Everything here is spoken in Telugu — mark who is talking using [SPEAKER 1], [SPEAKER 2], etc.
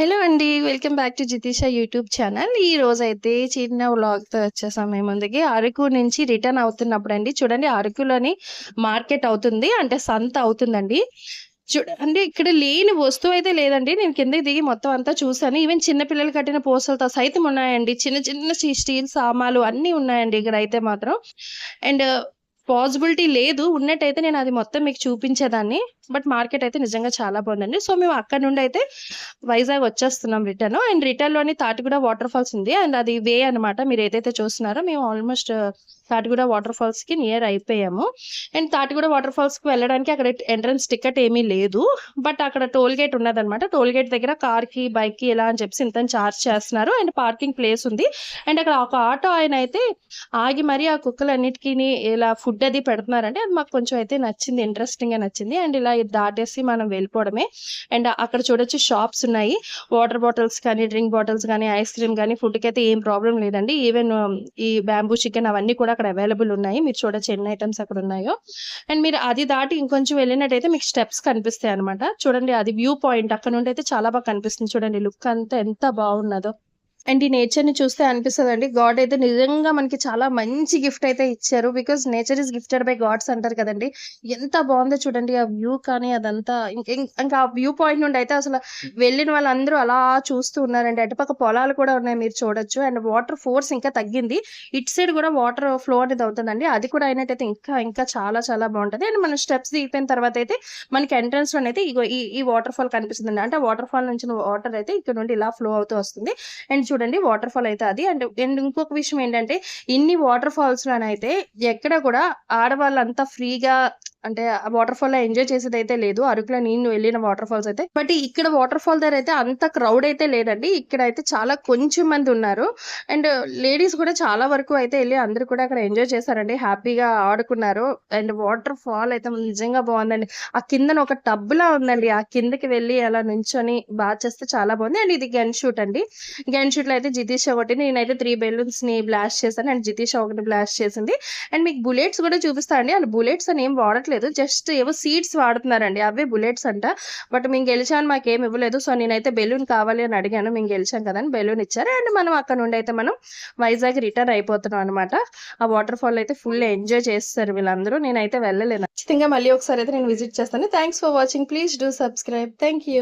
[SPEAKER 1] హలో అండి. Welcome back to Jitisha YouTube channel. ఈ రోజైతే చిన్న వ్లాగ్‌తో వచ్చేసాం మీ ముందుకి. అరకు నుంచి రిటర్న్ అవుతున్నప్పుడండి చూడండి అరకులోని మార్కెట్ అవుతుంది. అంటే సంత అవుతుందండి. చూడండి ఇక్కడ లేని వస్తువయితే లేదండి. నేను కిందకి దిగి మొత్తం అంతా చూసాను. ఈవెన్ చిన్న పిల్లలు కట్టిన పూసలతో సైతం ఉన్నాయండి. చిన్న చిన్న స్టీల్ సామాలు అన్నీ ఉన్నాయండి ఇక్కడైతే మాత్రం. అండ్ పాజిబిలిటీ లేదు. ఉన్నట్టయితే నేనది మొత్తం మీకు చూపించేదాన్ని. బట్ మార్కెట్ అయితే నిజంగా చాలా బావుందండి. సో, మేము అక్కడి నుండయితే వైజాగ్ వచ్చేస్తున్నాం రిటర్న్. అండ్ రిటర్న్‌లోని తాటిగూడ వాటర్ ఫాల్స్ ఉంది. అండ్ అది వే అనమాట. మీరేదైతే చూస్తున్నారో మేము ఆల్‌మోస్ట్ తాటిగూడ వాటర్ ఫాల్స్‌కి నియర్ అయిపోయాము. అండ్ తాటిగూడ వాటర్ ఫాల్స్‌కి వెళ్ళడానికి అక్కడ ఎంట్రన్స్ టికెట్ ఏమీ లేదు. బట్ అక్కడ టోల్ గేట్ ఉన్నదనమాట. టోల్ గేట్ దగ్గర కార్‌కి, బైక్‌కి ఇలా అని చెప్పేసి ఇంతని చార్జ్ చేస్తున్నారు. అండ్ పార్కింగ్ ప్లేస్ ఉంది. అండ్ అక్కడ ఒక ఆటో ఆయనైతే ఆగి మరి ఆ కుక్కలన్నిటికిని ఇలా ఫుడ్ అది పెడుతున్నారండి. అది మాకు కొంచెం అయితే నచ్చింది. ఇంట్రెస్టింగ్‌గా నచ్చింది. అండ్ ఇలా ఇది దాటేసి మనం వెళ్ళిపోవడమే. అండ్ అక్కడ చూడొచ్చు షాప్స్ ఉన్నాయి. వాటర్ బాటిల్స్ కానీ, డ్రింక్ బాటిల్స్ గానీ, ఐస్ క్రీమ్ గానీ, ఫుడ్‌కైతే ఏం ప్రాబ్లమ్ లేదండి. ఈవెన్ ఈ బాంబూ చికెన్ అవన్నీ కూడా అక్కడ అవైలబుల్ ఉన్నాయి. మీరు చూడొచ్చు ఎన్ని ఐటెమ్స్ అక్కడ ఉన్నాయో. అండ్ మీరు అది దాటి ఇంకొంచెం వెళ్ళినట్టయితే మీకు స్టెప్స్ కనిపిస్తాయన్నమాట. చూడండి అది వ్యూ పాయింట్. అక్కడ నుండైతే చాలా బాగా కనిపిస్తుంది. చూడండి లుక్ అంతా ఎంత బాగున్నదో. అండ్ ఈ నేచర్‌ని చూస్తే అనిపిస్తదండి. గాడ్ అయితే నిజంగా మనకి చాలా మంచి గిఫ్ట్ అయితే ఇచ్చారు. Because nature is gifted by gods అంటారు కదండీ! ఎంత బావుందో చూడండి. ఆ వ్యూ కానీ అదంతా ఇంకా ఆ వ్యూ పాయింట్ నుండి అయితే అసల వెళ్ళిన వాళ్ళందరూ అలా చూస్తూ ఉన్నారండి. అటుపక్క పొలాలు కూడా ఉన్నాయి మీరు చూడొచ్చు. అండ్ వాటర్ ఫోర్స్ ఇంకా తగ్గింది. ఇటు సైడ్ కూడా వాటర్ ఫ్లో అనేది అవుతుందండి. అది కూడా అయినట్టయితే ఇంకా చాలా చాలా బావుంటది. అండ్ మనం స్టెప్స్ దిగిపోయిన తర్వాత అయితే మనకి ఎంట్రన్స్‌లోనైతే ఇగో ఈ ఈ వాటర్ ఫాల్ కనిపిస్తుందండి. అంటే వాటర్ ఫాల్ నుంచి వాటర్ అయితే ఇక్కడ నుండి ఇలా ఫ్లో అవుతూ వస్తుంది. అండ్ చూడండి వాటర్ ఫాల్ అయితే అది. అండ్ ఇంకొక విషయం ఏంటంటే ఇన్ని వాటర్ ఫాల్స్‌లోనైతే ఎక్కడ కూడా ఆడవాళ్ళంతా ఫ్రీగా అంటే ఆ వాటర్ ఫాల్‌లో ఎంజాయ్ చేసేదైతే లేదు. అరకులో నేను వెళ్ళిన వాటర్ ఫాల్స్ అయితే. బట్ ఇక్కడ వాటర్ ఫాల్ దగ్గర అయితే అంత క్రౌడ్ అయితే లేదండి. ఇక్కడైతే చాలా కొంచెం మంది ఉన్నారు. అండ్ లేడీస్ కూడా చాలా వరకు అయితే ఎళ్లి అందరూ కూడా అక్కడ ఎంజాయ్ చేశారండి. హ్యాపీగా ఆడుకున్నారు. అండ్ వాటర్ ఫాల్ అయితే నిజంగా బావుందండి. ఆ కిందన ఒక టబ్‌లా ఉందండి. ఆ కిందకి వెళ్లి అలా నించొని చేస్తే చాలా బావుంది. అండ్ ఇది గన్ షూట్ అండి. గన్ షూట్‌లో అయితే జితీష్ ఒకటి నేనైతే 3 బెలూన్స్‌ని బ్లాస్ట్ చేశాను. అండ్ జితీష్ ఒకటి బ్లాస్ట్ చేసింది. అండ్ మీకు బుల్లెట్స్ కూడా చూపిస్తా అండి. ఆళ్ళు బుల్లెట్స్ అని ఏం వాడట్లేదు. జస్ట్ ఏవో సీడ్స్ వాడుతున్నారండి. అవే బుల్లెట్స్ అంట. బట్ మేము గెలిచాం మాకేమి ఇవ్వలేదు. సో, నేనైతే బెలూన్ కావాలి అని అడిగాను. మేము గెలిచాం కదా! అని బెలూన్ ఇచ్చారు. అండ్ మనం అక్కడ నుండి అయితే మనం వైజాగ్ రిటర్న్ అయిపోతున్నాం అనమాట. ఆ వాటర్ ఫాల్ అయితే ఫుల్ ఎంజాయ్ చేసేసారు వీళ్ళందరూ. నేనైతే వెళ్ళలేను. ఖచ్చితంగా మళ్ళీ ఒకసారి అయితే నేను విజిట్ చేస్తాను. Thanks for watching. Please do subscribe. Thank you.